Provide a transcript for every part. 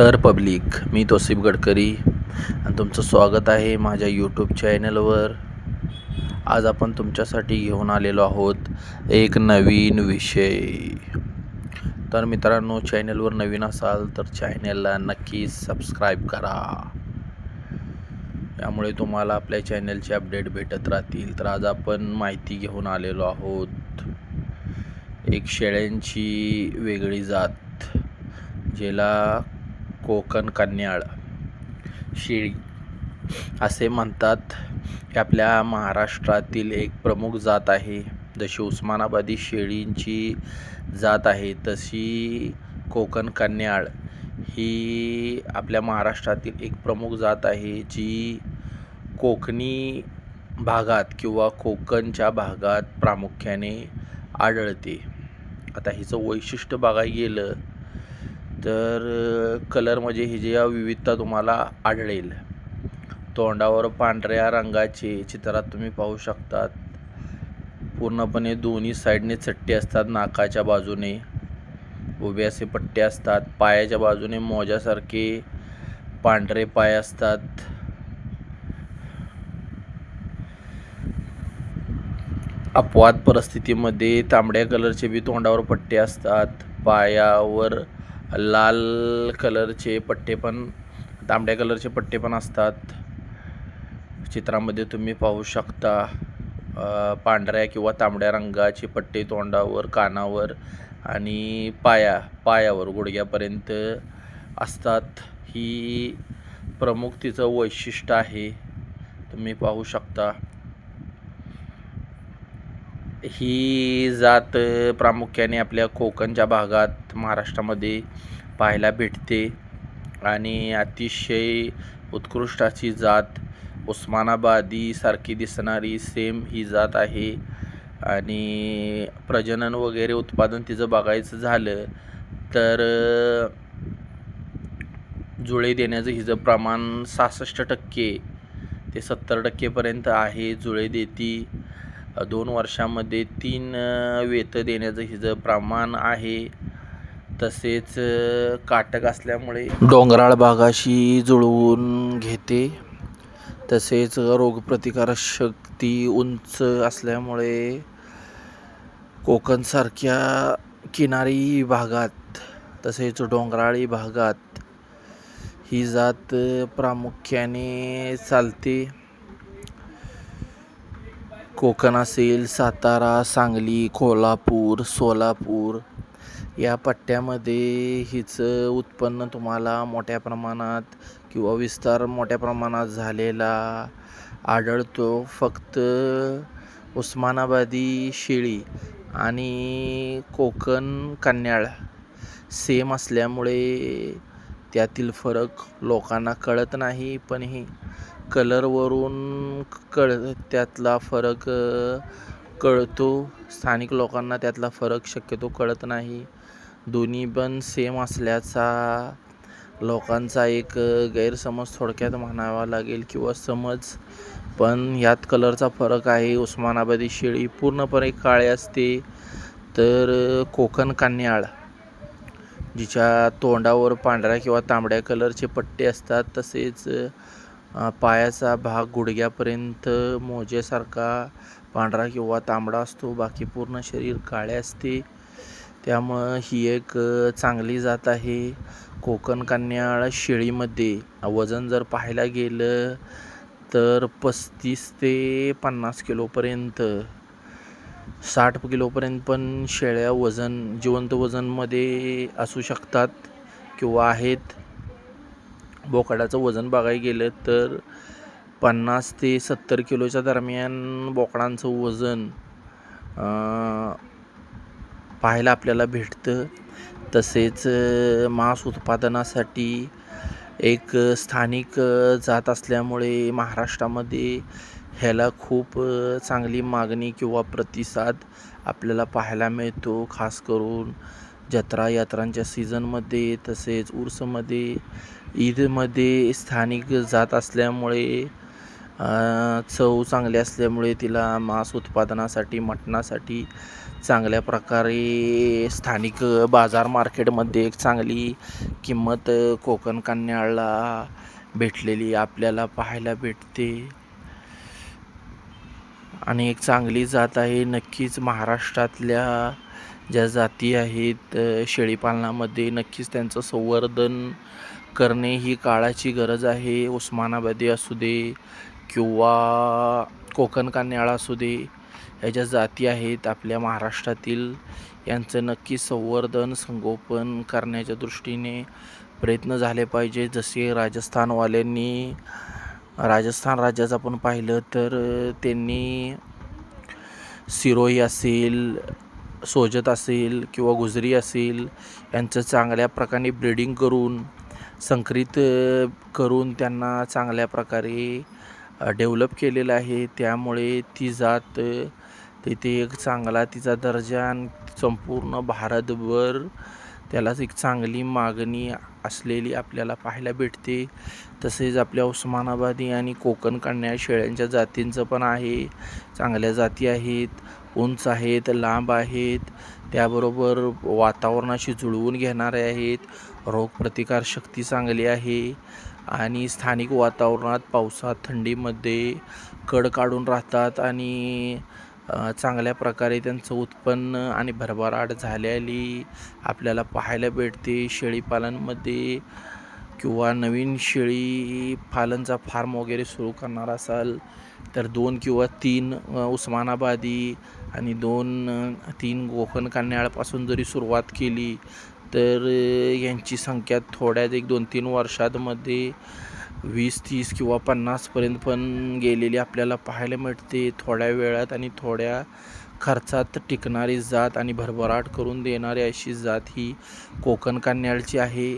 तर पब्लिक, मी तौसिफ गडकरी आणि तुमचं स्वागत आहे माझ्या यूट्यूब चॅनलवर. आज आपण तुमच्यासाठी घेऊन आलेलो आहोत एक नवीन विषय. तर मित्रांनो, चॅनलवर नवीन असाल तर चॅनलला नक्कीच सबस्क्राईब करा, त्यामुळे तुम्हाला आपल्या चॅनलचे अपडेट भेटत राहतील. तर आज आपण माहिती घेऊन आलेलो आहोत एक शेळ्यांची वेगळी जात, ज्याला कोकण कन्याळ शेळी असे म्हणतात. ही आपल्या महाराष्ट्रातील एक प्रमुख जात आहे. जशी उस्मानाबादी शेळींची जात आहे, तशी कोकण कन्याळ ही आपल्या महाराष्ट्रातील एक प्रमुख जात आहे, जी कोकणी भागात किंवा कोकणच्या भागात प्रामुख्याने आढळते. आता हिचं वैशिष्ट्य बघायला गेलं तर कलरमध्ये ही जी विविधता तुम्हाला आढळेल. तोंडावर पांढऱ्या रंगाचे चित्रात तुम्ही पाहू शकतात. पूर्णपणे दोन्ही साईडने चट्टे असतात. नाकाच्या बाजूने उभे असे पट्टे असतात. पायाच्या बाजूने मोजासारखे पांढरे पाय असतात. अपवाद परिस्थितीमध्ये तांबड्या कलरचे बी तोंडावर पट्टे असतात. पायावर लाल कलरचे पट्टे पण, तांबड्या कलरचे पट्टे पण असतात. चित्रामध्ये तुम्ही पाहू शकता पांढऱ्या किंवा तांबड्या रंगाचे पट्टे तोंडावर, कानावर आणि पायावर गुडघ्यापर्यंत असतात. ही प्रमुख तिचं वैशिष्ट्य आहे, तुम्ही पाहू शकता. ही जात प्रामुख्याने आपल्या कोकणच्या भागात महाराष्ट्रामध्ये पाहायला भेटते आणि अतिशय उत्कृष्ट अशी जात, उस्मानाबादी सारखी दिसणारी सेम ही जात आहे. आणि प्रजनन वगैरे उत्पादन तिचं बघायचं झालं तर जुळे देण्याचं हिचं प्रमाण 66% ते 70% आहे. जुळे देती. 2 वर्षामध्ये 3 वेतं देण्याचं हिचं प्रमाण आहे. तसेच काटक असल्यामुळे डोंगराळ भागाशी जुळवून घेते. तसेच रोगप्रतिकारक शक्ती उंच असल्यामुळे कोकणसारख्या किनारी भागात तसेच डोंगराळी भागात ही जात प्रामुख्याने चालते. कोकण असेल, सातारा, सांगली, कोल्हापूर, सोलापूर या पट्ट्यामध्ये हिचं उत्पन्न तुम्हाला मोठ्या प्रमाणात किंवा विस्तार मोठ्या प्रमाणात झालेला आढळतो. फक्त उस्मानाबादी शेळी आणि कोकण कन्याळ सेम असल्यामुळे त्यातील फरक लोकांना कळत नाही, पण ही कलरवरून त्यातला फरक कळतो. स्थानिक लोकांना त्यातला फरक शक्यतो कळत नाही. दोन्ही पण सेम असल्याचा लोकांचा एक गैरसमज थोडक्यात म्हणावा लागेल किंवा समज. पण ह्यात कलरचा फरक आहे. उस्मानाबादी शेळी पूर्णपणे काळी असते, तर कोकण कन्याळ जिच्या तोंडावर पांढऱ्या किंवा तांबड्या कलरचे पट्टे असतात, तसेच पायाचा भाग गुडघ्यापर्यंत मोजेसारखा पांढरा किंवा तांबडा असतो. बाकी पूर्ण शरीर काळे असते. त्यामुळं ही एक चांगली जात आहे. कोकण कन्याळ शेळीमध्ये वजन जर पाहायला गेलं तर 35 ते 50 किलोपर्यंत, 60 किलोपर्यंत पण शेळ्या जिवंत वजनमध्ये असू शकतात किंवा आहेत. बोकडाचं वजन बघायला गेलं तर 50 ते 70 किलोच्या दरम्यान बोकडांचं वजन पाहायला आपल्याला भेटतं. तसेच मांस उत्पादनासाठी एक स्थानिक जात असल्यामुळे महाराष्ट्रामध्ये ह्याला खूप चांगली मागणी किंवा प्रतिसाद आपल्याला पाहायला मिळतो. खास करून यात्रांच्या सीझनमध्ये, तसेच उर्समध्ये, ईदमध्ये स्थानिक जात असल्यामुळे, चव चांगली असल्यामुळे तिला मांस उत्पादनासाठी, मटणासाठी चांगल्या प्रकारे स्थानिक बाजार मार्केटमध्ये एक चांगली किंमत कोकण कन्याळला भेटलेली आपल्याला पाहायला भेटते आणि एक चांगली जात आहे. नक्कीच महाराष्ट्रातल्या ज्या जाती आहेत शेळीपालनामध्ये नक्कीच त्यांचं संवर्धन करणे ही काळाची गरज आहे. उस्मानाबादी असू दे किंवा कोकण कन्याळा असू दे, ह्या ज्या जाती आहेत आपल्या महाराष्ट्रातील, यांचं नक्की संवर्धन संगोपन करण्याच्या दृष्टीने प्रयत्न झाले पाहिजे. जसे राजस्थान राज्याचं आपण पाहिलं तर त्यांनी सिरोही असेल, सोजत असेल किंवा गुजरी असेल, यांचं चांगल्या प्रकारे ब्रीडिंग करून संकरित करून त्यांना चांगल्या प्रकारे डेव्हलप केलेलं आहे. त्यामुळे ती जात तिथे एक चांगला तिचा दर्जा आणि संपूर्ण भारतभर त्यालाच एक चांगली मागणी असलेली आपल्याला पाहायला भेटते. तसेच आपल्या उस्मानाबादी आणि कोकण कन्या शेळ्यांच्या जातींचं पण आहे. चांगल्या जाती आहेत, उंच आहेत, लांब आहेत, त्याबरोबर वातावरणाशी जुळवून घेणारे आहेत. रोगप्रतिकारशक्ती चांगली आहे आणि स्थानिक वातावरणात पावसात थंडीमध्ये कड काढून राहतात आणि चांगल्या प्रकारे त्यांचं उत्पन्न आणि भरभराट झालेली आपल्याला पाहायला भेटते. शेळीपालनमध्ये किंवा नवीन शेळी पालनचा फार्म वगैरे सुरू करणार असाल तर 2 किंवा 3 उस्मानाबादी आणि 2-3 कोकण कन्याळपासून जरी सुरुवात केली तर यांची संख्या थोड्याच एक 2-3 वर्षांमध्ये 20-30 किंवा 50पर्यंत पण गेलेली आपल्याला पाहायला मिळते. थोड्या वेळात आणि थोड्या खर्चात टिकणारी जात आणि भरभराट करून देणारी अशी जात ही कोकण कन्याळची आहे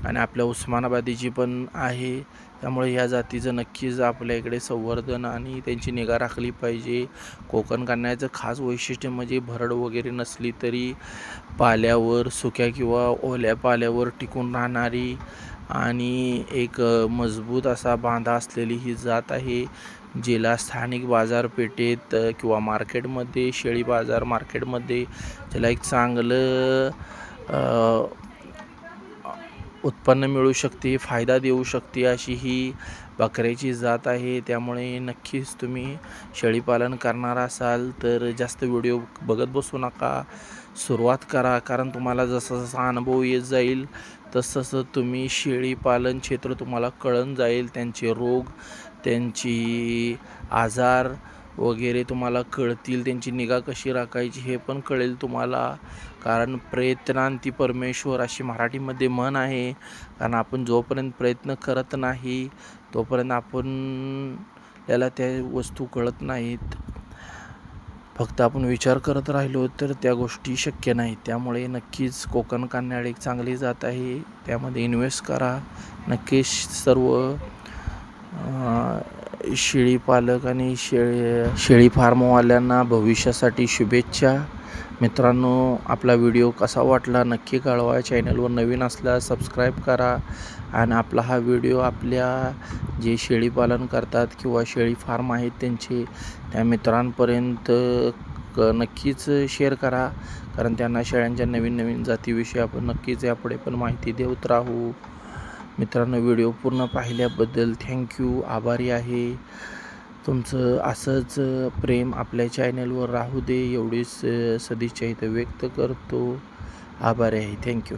आणि आपल्या उस्मानाबादीची पण आहे. त्यामुळे ह्या जातीचं नक्कीच आपल्या इकडे संवर्धन आणि त्यांची निगा राखली पाहिजे. कोकण कन्याचं खास वैशिष्ट्य म्हणजे भरड वगैरे नसली तरी पाल्यावर, सुक्या किंवा ओल्या पाल्यावर टिकून राहणारी आणि एक मजबूत असा बांधा असलेली ही जात आहे, जिला स्थानिक बाजारपेठेत किंवा मार्केटमध्ये, शेळी बाजार मार्केटमध्ये त्याला एक चांगलं उत्पन्न मिळू शकते, फायदा देऊ शकते अशी ही बकऱ्याची जात आहे. त्यामुळे नक्कीच तुम्ही शेळीपालन करणार असाल तर जास्त व्हिडिओ बघत बसू नका, सुरुवात करा. कारण तुम्हाला जसा जसा अनुभव येत जाईल तसं तुम्ही शेळीपालन क्षेत्र तुम्हाला कळून जाईल. त्यांचे रोग, त्यांची आजार वगैरे तुम्हाला कळतील, त्यांची निगा कशी राखायची हे पण कळेल तुम्हाला. कारण प्रयत्नांती परमेश्वर अशी मराठीमध्ये म्हण आहे. कारण आपण जोपर्यंत प्रयत्न करत नाही तोपर्यंत त्याला त्या वस्तू कळत नाहीत. फक्त आपण विचार करत राहिलो तर त्या गोष्टी शक्य नाहीत. त्यामुळे नक्कीच कोकण कन्याळ एक चांगली जात आहे, त्यामध्ये इन्व्हेस्ट करा. नक्कीच सर्व शेळीपालक आणि शेळी फार्मवाल्यांना भविष्यासाठी शुभेच्छा. मित्रांनो, आपला व्हिडिओ कसा वाटला नक्की कळवा. चॅनलवर नवीन असल्यास सबस्क्राईब करा आणि आपला हा व्हिडिओ आपल्या जे शेळीपालन करतात किंवा शेळी फार्म आहेत त्या मित्रांपर्यंत नक्कीच शेअर करा. कारण त्यांना शेळ्यांच्या नवीन नवीन जातीविषयी आपण नक्कीच यापुढे पण माहिती देत राहू. मित्रांनो, व्हिडिओ पूर्ण पाहिल्याबद्दल थँक्यू, आभारी आहे. तुमचं असंच प्रेम आपल्या चॅनलवर राहू दे एवढीच सदिच्छा इथं व्यक्त करतो. आभारी आहे. थँक्यू.